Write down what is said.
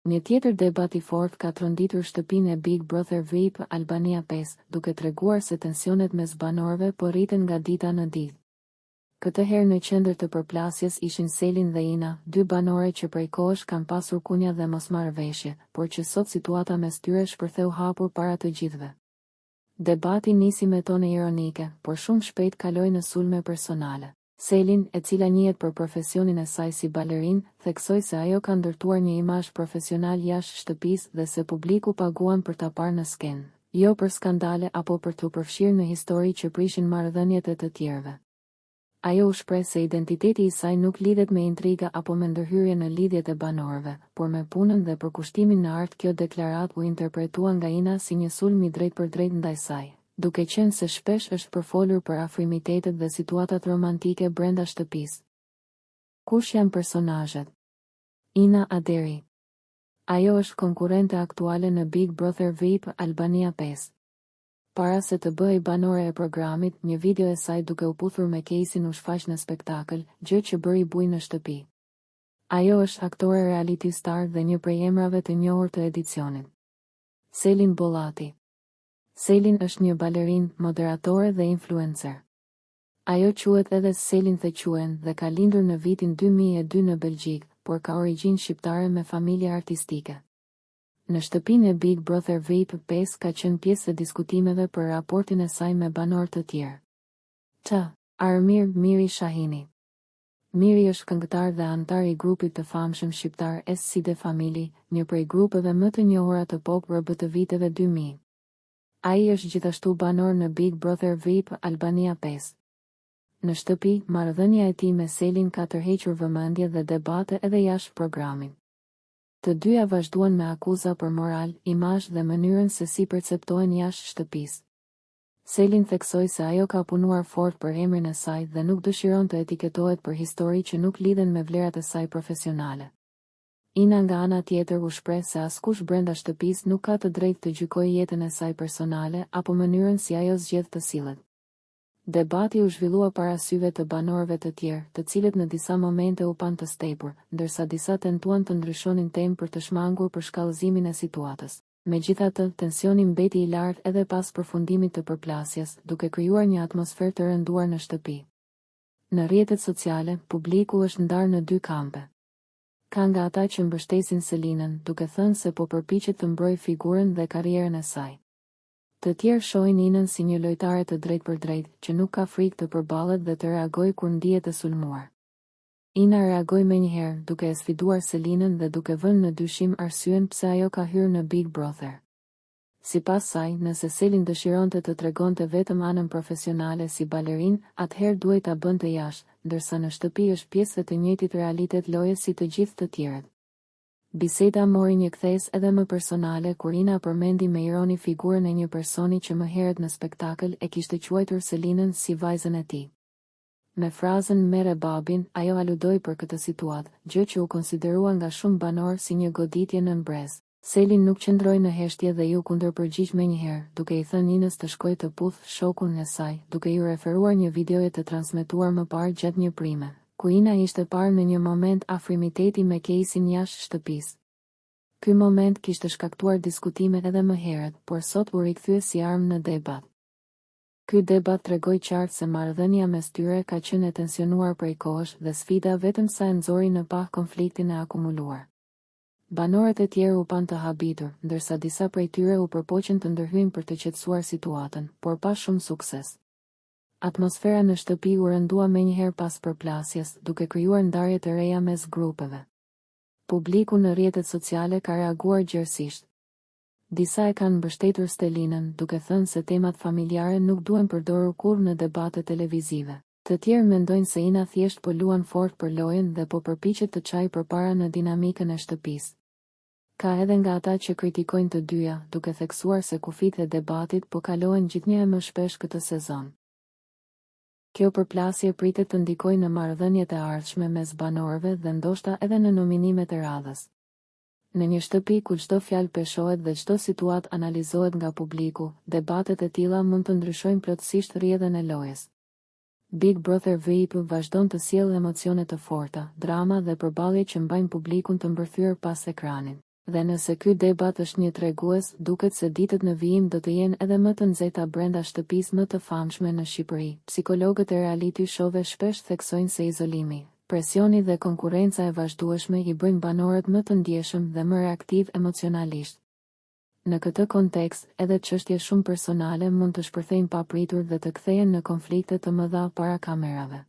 Një tjetër debat i fortë ka tronditur shtëpinë e Big Brother VIP Albania 5, duke treguar se tensionet mes banorëve po rriten nga dita në ditë. Këtë herë në qendër të përplasjes ishin Selin dhe Ina, dy banore që prej kohësh kanë pasur kunja dhe mosmarrëveshje, por që sot situata mes tyre shpërtheu hapur para të gjithëve. Debati nisi me tone ironike, por shumë shpejt kaloi në sulme personale. Selin, e cila njihet për profesionin e saj si balerin, theksoi se ajo ka ndërtuar një imazh profesional jashtë shtëpisë dhe se publiku paguan për ta parë në skenë, jo për skandale apo për t'u përfshirë në histori që prishin marrëdhëniet e të tjerëve. Ajo u shpreh se identiteti i saj nuk lidhet me intriga apo me ndërhyrje në lidhjet e banorëve, por me punën dhe përkushtimin në art. Kjo deklaratë u interpretua nga Ina si një sulm i drejtë për drejtë ndaj saj, duke qenë se shpesh është përfolur për afrimitetet dhe situatat romantike brenda shtëpisë. Kush janë personazhet? Ina Aderi. Ajo është konkurrente aktuale në Big Brother VIP Albania 5. Para se të bëhej banore e programit, një video e saj duke u puthur me Kejsin u shfaq në spektakël, gjë që bëri buj në shtëpi. Ajo është aktore reality star dhe një prej emrave të njohur të edicionit. Selin Bollati. Selin është një balerin, moderatore dhe influencer. Ajo quhet edhe Selin Thequen dhe ka lindur në vitin 2002 në Belgjik, por ka origjinë shqiptare me familje artistike. Në shtëpinë e Big Brother VIP 5 ka qenë pjesë e diskutimeve për raportin e saj me banor të tjerë. Armir Miri Shahini. Miri është këngëtar dhe antar i grupit të famshëm shqiptar SC Family, një prej grupeve më të njohura të pop RB të viteve 2000. Ai është gjithashtu banor në Big Brother VIP Albania 5. Në shtëpi, marrëdhënia e tij me Selin ka tërhequr vëmendje dhe debate edhe jashtë programit. Të dyja vazhduan me akuza për moral, imazh dhe mënyrën se si perceptohen jashtë shtëpisë. Selin theksoi se ajo ka punuar fort për emrin e saj dhe nuk dëshiron të etiketohet për histori që nuk lidhen me vlerat e saj profesionale. Ina nga ana tjetër u shpreh se askush brenda shtëpisë nuk ka të drejtë të gjykojë jetën e saj personale apo mënyrën si ajo zgjedh të sillet. Debati u zhvillua para syve të banorëve të tjerë, të cilët në disa momente u pan të stepur, ndërsa disa tentuan të ndryshonin temë për të shmangur për shkallëzimin e situatës. Megjithatë, tensioni mbeti i lartë edhe pas përfundimit të përplasjes, duke krijuar një atmosferë të rënduar në shtëpi. Në rrjetet sociale, publiku është ndarë në dy kampe. Ka nga ata që mbështesin Selinën, duke thënë se po përpiqet të mbrojë figurën dhe karrierën e saj. Të tjerë shohin Inën si një lojtare të drejtë për drejtë, që nuk ka frikë të përballet dhe të reagojë kur ndihet e sulmuar. Ina reagoi menjëherë, duke e sfiduar Selinën dhe duke vënë në dyshim arsyen pse ajo ka hyrë në Big Brother. Sipas saj, nëse Selin dëshironte të tregonte vetëm anën profesionale si balerin, atëherë duhej ta bënte jashtë, ndërsa në shtëpi është pjesë e të njëjtit realitet loje si të gjithë të tjerët. Biseda mori një kthes edhe më personale kur Ina përmendi me ironi figurën e një personi që më herët në spektakël e kishte quajtur Selinën si vajzën e tij. Me frazën "merre babin", ajo aludoi për këtë situatë, gjë që u konsiderua nga shumë banor si një goditje në brez. Selin nuk qëndroi në heshtje dhe ju kundërpërgjigj menjëherë, duke i thënë Inës të shkojë të puth shokun e saj, duke ju referuar një videoje të transmetuar më parë gjatë një prime, ku Ina ishte parë në një moment afrimiteti me Kejsin jashtë shtëpisë. Ky moment kishte shkaktuar diskutime edhe më herët, por sot u rikthye si armë në debat. Ky debat tregoi qartë se marrëdhënia mes tyre ka qenë e tensionuar prej kohësh dhe sfida vetëm sa e nxori në pah konfliktin e akumuluar. Banorët e tjerë u pan të habitur, ndërsa disa prej tyre u përpoqën të ndërhyjnë për të qetësuar situatën, por pa shumë sukses. Atmosfera në shtëpi u rëndua menjëherë pas përplasjes, duke krijuar ndarje të reja mes grupeve. Publiku në rrjetet sociale ka reaguar gjerësisht. Disa e kanë mbështetur Selinën, duke thënë se temat familjare nuk duhen përdorur kurrë në debate televizive. Të tjerë mendojnë se Ina thjesht po luan fort për lojën dhe po përpiqet të çajë përpara në dinamikën e shtëpisë. Ka edhe nga ata që kritikojnë të dyja, duke theksuar se kufit e debatit po kalohen gjithnjë më shpesh këtë sezon. Kjo përplasje pritet të ndikojë në marrëdhëniet e ardhshme mes banorëve dhe ndoshta edhe në nominimet e radhës. Në një shtëpi ku çdo fjalë peshohet dhe çdo situatë analizohet nga publiku, debatet e tilla mund të ndryshojnë plotësisht rrjedhën e lojës. Big Brother VIP vazhdon të sjellë emocione të forta, drama dhe përballje që mbajnë publikun të mbërthyer pas ekranit. Dhe nëse ky debat është një tregues, duket se ditët në vijim do të jenë edhe më të nxehta brenda shtëpisë më të famshme në Shqipëri. Psikologët e reality show-ve shpesh theksojnë se izolimi, presioni dhe konkurrenca e vazhdueshme i bëjnë banorët më të ndjeshëm dhe më reaktiv emocionalisht. Në këtë kontekst, edhe çështje shumë personale mund të shpërthejnë papritur dhe të kthehen në konflikte të mëdha para kamerave.